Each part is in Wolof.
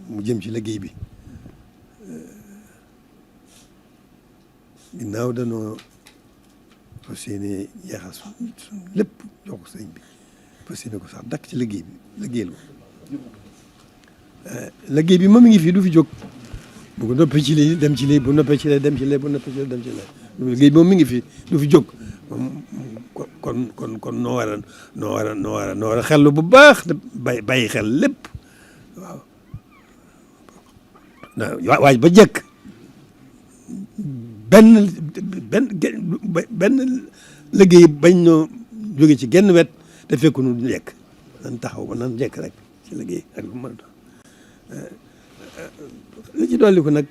mu jëm ci liggéey bi ginnaaw danoo fas yéene jeexal suñ lépp jox ko sëriñ bi fas yéene ko sax dakk ci liggéey bi liggéeyal ko liggéey bi moom mi ngi fi du fi jóg bu ko noppee ci lii dem ci lii bu noppee ci lii dem ci lii bu noppee ci lii dem ci lii liggéey moom mi ngi fi du fi jóg kon noo war a xellu bu baax te bàyyi xel lépp waaw waaj ba jekk benn liggéey bañ noo jóge ci genn wet te fekku nu jekk nan taxaw ba nan jekk rek ci liggéey ak bu mën a doon li ci dolli ko nag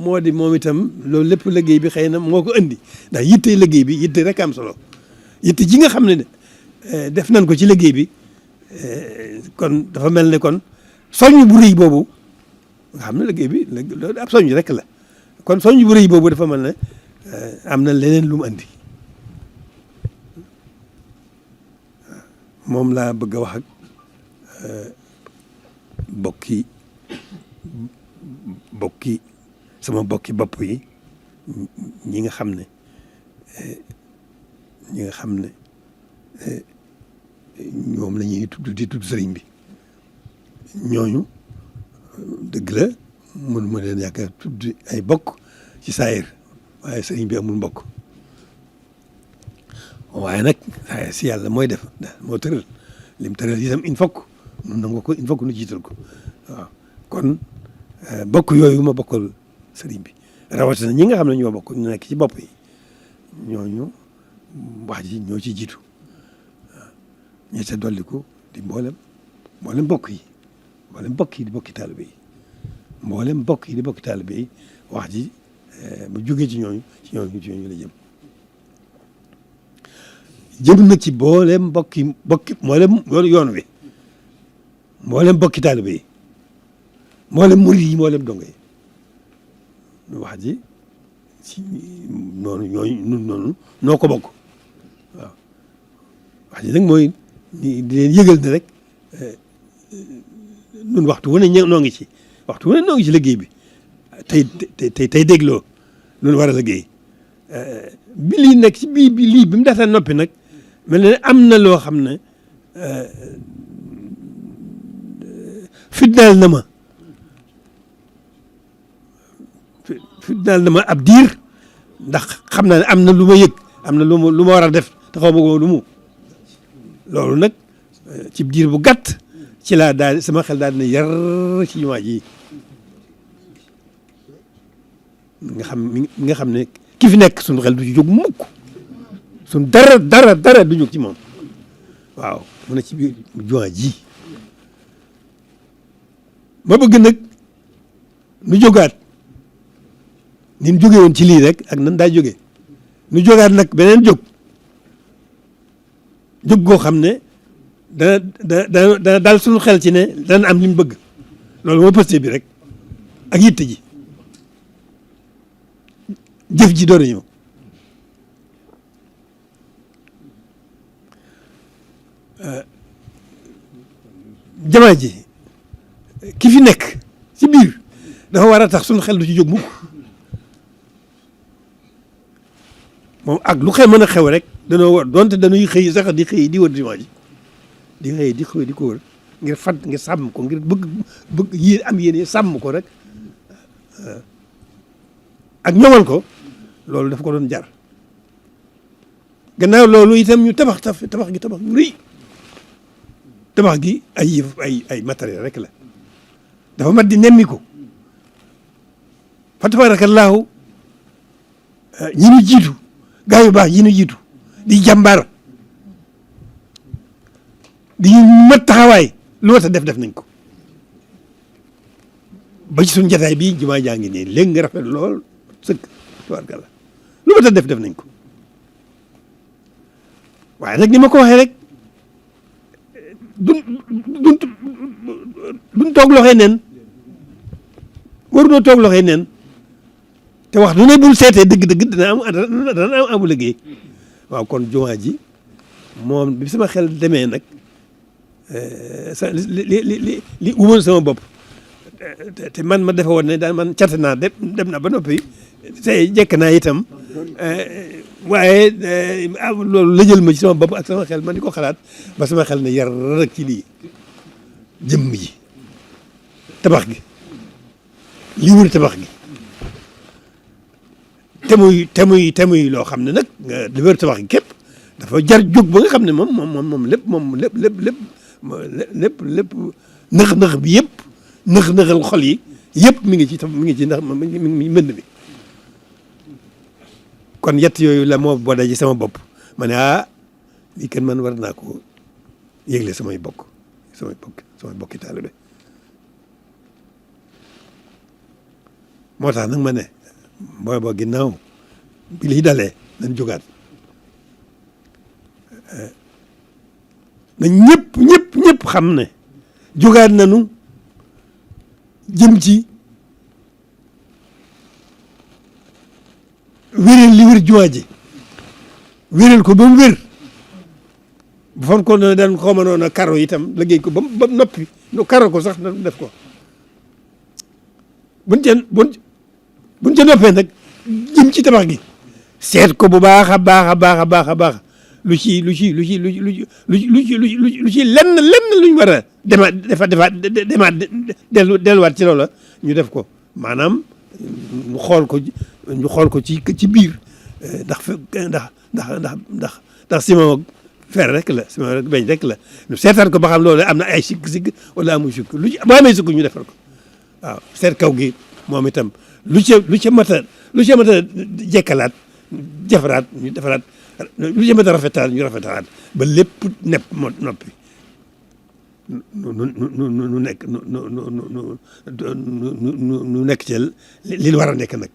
moo di moom itam loolu lépp liggéey bi xëy na moo ko andi ndax yitte liggéey bi yitte rek am solo yitte ji nga xam ne def nañ ko ci liggéey bi kon dafa mel ne kon soññ bu rëy boobu nga xam ne liggéey bi loolu ab soññ rek la kon soññ bu rëy boobu dafa mel ne am na leneen lu mu andi moom laa bëgg a wax ak sama bokki bopp yi ñi nga xam ne ñoom la ñuy di tudd sëriñ bi ñooñu dëgg la mënuma leen yaakaar tudd ay bokk ci saayir waaye sëriñ bi amul mbokk waaye nag si yàlla mooy def moo tëral lim tëral itam il faut que nun nangu ko il faut que nu jiital ko waaw kon bokk yooyu ma bokkal sëriñ bi rawatina ñi nga xam ne ñoo bokk ñu nekk ci bopp yi ñooñu wax ji ñoo ci jiitu waaw ñi ca dolliku di mboolem bokk yi di bokki taalibe yi mboolem bokk yi di bokki taalibe yi wax ji bu jógee ci ñooñu la jëm na ci mboolem bokki mboolem yoon wi mboolem bokki taalibe yi mboolem murid yi mboolem dongo yi wax ji ci noonu noo ko bokk waaw wax ji nag mooy di leen yëgal ne rek nun waxtu wu ne noo ngi ci liggéey bi tey dégloo loolu war a liggéey bi lii nekk ci bi mu data noppi nag mel ne am na loo xam ne fitnaal na ma ab diir ndax xam naa ne am na lu ma yëg am na lu ma war a def te xaw ma ko lu mu loolu nag ci diir bu gàtt ci laa daal sama xel daal dina yar ci jumaa ji nga xam ne ki fi nekk suñu xel du ci jóg mukk suñ dara du jóg ci moom waaw mu ne ci biir jumaa ji ma bëgg nag nu jógaat ni ñu jóge woon ci lii rek ak nan daa jógee nu jógaat nag beneen jóg goo xam ne dana daal suñu xel ci ne dana am li mu bëgg loolu moo posté bi rek ak yitte ji jëf ji doon ñëw jamaa ji ki fi nekk ci biir dafa war a tax suñu xel du ci jóg mukk moom ak lu xew mën a xew rek danoo war donte dañuy xëy sax di xëy di wër jumaa ji di ko wër ngir sàmm ko ngir bëgg yéen am yéene sàmm ko rek ak ñoŋal ko loolu daf ko doon jar gannaaw loolu itam ñu tabax gi tabax bu rëy tabax gi ay matériel rek la dafa mat di nemmi ko fa tabaarakallaahu ñi ñu jiitu gaa yu baax yi ñu jiitu di jàmbaar di mat taxawaay lu wat a def nañ ko ba ci suñu jataay bii jumaa jaa ngi nii léegi nga rafet lool sëkk tabaarkalla lu wat a def nañ ko waaye nag ni ma ko waxee rek duñ toog loxoy neen waruñoo toog loxoy neen te wax du ne bul seetee dëgg-dëgg dana am amu liggéey waaw kon jumaa ji moom bi sama xel demee nag li umoon sama bopp te man ma defe woon ne daal man cat naa dem na ba noppi tey jekk naa itam waaye loolu lëjël ma ci sama bopp ak sama xel man di ko xalaat ba sama xel ne yar rek ci lii jëmm ji tabax gi li wër tabax gi te muy loo xam ne nag li wër tabax gi képp dafa jar jóg ba nga xam ne moom lépp nëx-nëx bi yëpp nëx-nëxal xol yi yëpp mi ngi ci ndax mi ngi mënd mi kon yett yooyu la moo boo daje sama bopp ma ne lii kenn man war naa ko yëgle samay bokki taalibe moo tax nag ma ne boo ginnaaw bi liy dalee nañ jógaat na ñëpp xam ne jógaat nañu jëm ci wéral li wér jumaa ji wéral ko ba mu wér bu fon ko ne dañ ko mënoon a karo itam liggéey ko ba noppi nu karo ko sax na def ko buñ ca noppee nag jëm ci tabax gi seet ko bu baax a baax lu ci lenn luñ war a demaat delluwaat ci loola ñu def ko maanaam ñu xool ko ci biir ndax ciment fer rek la ciment rek beñ rek la ñu seetaan ko ba xam loolu am na ay sikk wala amul sikk boo amee sikk ñu defal ko waaw seet kaw gi moom itam lu ca mat a jekkalaat defaraat ñu defaraat lu ca mat a rafetaat ñu rafetalaat ba lépp nepp noppi nu nekk ci li war a nekk nag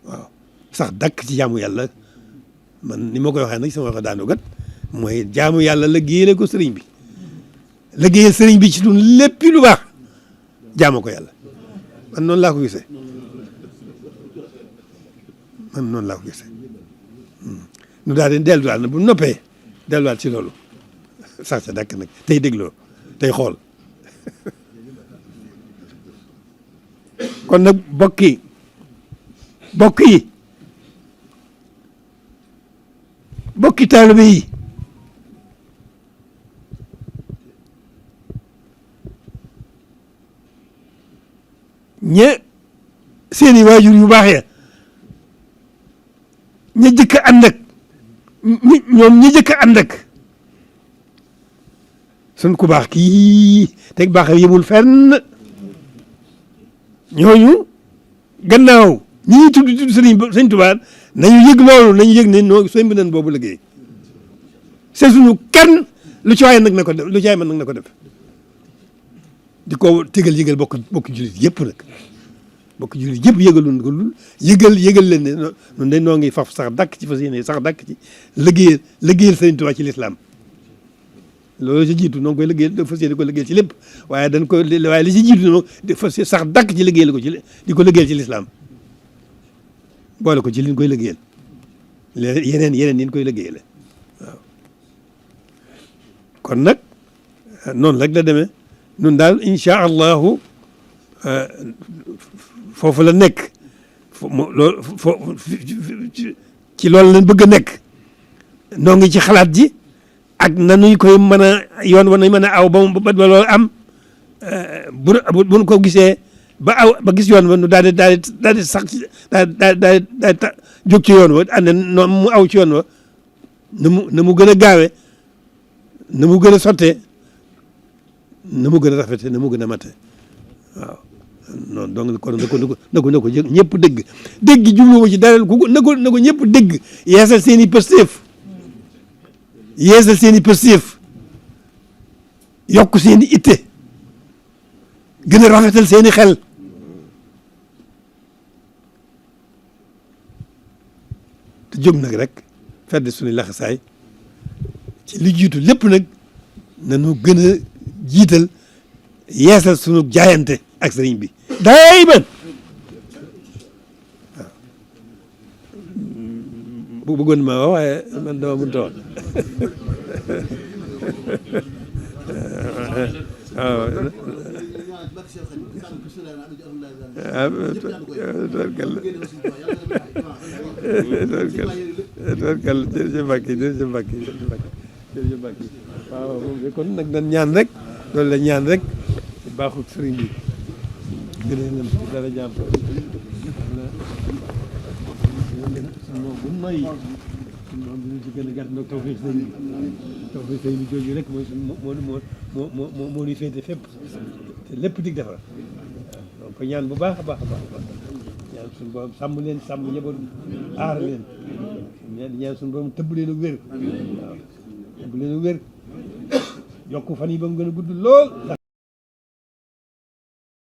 waaw sax dakk ci jaamu yàlla man ni ma koy waxee nag sama wax daanu gat mooy jaamu yàlla liggéeyal ko sëriñ bi liggéeyal sëriñ bi ci dun léppi lu baax jaamu ko yàlla man noonu laa ko gisee nu daal di delluwaat na bu noppee delluwaat ci loolu sax sa dakk nag tey dégloo tey xool kon nag bokk yi bokki taalibe yi seeni waajur yu baax ya ña jëkk a ànd ak ñi jëkk a ànd ak sun ku baax kii teg baax yemul fenn ñooñu gannaaw ñi tudd sëñ Tuubaa nañu yëg loolu nañu yëg ne noo sëñ bi nan boobu liggéey c'est suñu kenn lu ci waaye nag na ko def lu ci waaye man nag na ko def di ko yëgal bokk jullit yëpp nag bokk jullit yëpp yëgaluñ ko lul yëgal leen ne noonu dañ noo ngi faf sax dakk ci fas yéene sax dakk ci liggéeyal sëñ Tuubaa ci lislaam loolu ci jiitu noo ngi koy liggéeyal fas yéene ko liggéeyal ci lépp waaye li ci jiitu noo fas sax dakk ci liggéeyal ko di ko liggéeyal ci lislaam boole ko ci liñ koy liggéeyal yeneen yin koy liggéeyale waaw kon nag noonu rek la demee nun daal incha allahu foofu la nekk ci loolu lañ bëgg a nekk noo ngi ci xalaat ji ak nanuy koy mën a yoon wa nañ mën a aw ba loolu am buñ ko gisee ba gis yoon wa nu daal di sax daal di jóg ci yoon wa ànd noonu mu aw ci yoon wa na mu gën a gaawe na mu gën a sottee na mu gën a rafete na mu gën a mate waaw noonu donc kon na ko ñëpp dégg jubluwuma ci dara na ko ñëpp dégg yeesal seen i pëstéef yokk seen i itte gën a rafetal seen i xel te jóg nag rek fedd suñu laxasaay ci li jiitu lépp nag nañu gën a jiital yeesal sunu jaayante ak sëriñ bi day man waaw bëggoon ma wax waaye man dama mënut a wax tubarkalla jërëjëf Mbacke jërëjëf Mbacke jërëjëf Mbacke waaw kon nag dañ ñaan rek loolu la ñaan rek baaxul sëriñ bi gënee leen dara jàmm moom bu noyyi moom dinañ ci gën a gàtt nag tawfeex sëriñ bi jooju rek mooy suñ moo ñuy féete fépp te lépp dig defar donc ko ñaan bu baax a baax a baax ñaan suñu borom sàmm leen sàmm njaboot aar leen ñaan suñu borom tëbb leen ak wér waaw tëbb leen ak wér yokk fan yi ba mu gën a gudd lool